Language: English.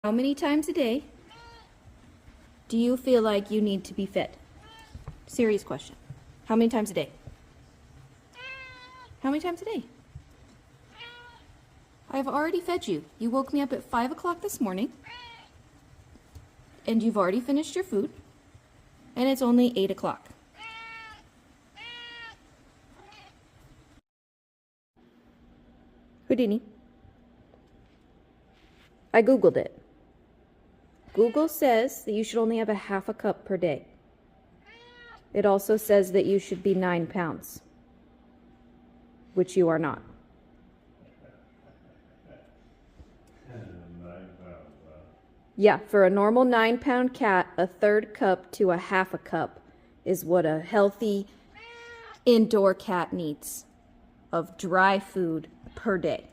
How many times a day do you feel like you need to be fed? Serious question. How many times a day? How many times a day? I've already fed you. You woke me up at 5 o'clock this morning, and you've already finished your food, and it's only 8 o'clock. Houdini. I Googled it. Google says that you should only have a half a cup per day. It also says that you should be 9 pounds, which you are not. 9 pounds, Yeah, for a normal 9-pound cat, a third cup to a half a cup is what a healthy indoor cat needs of dry food per day.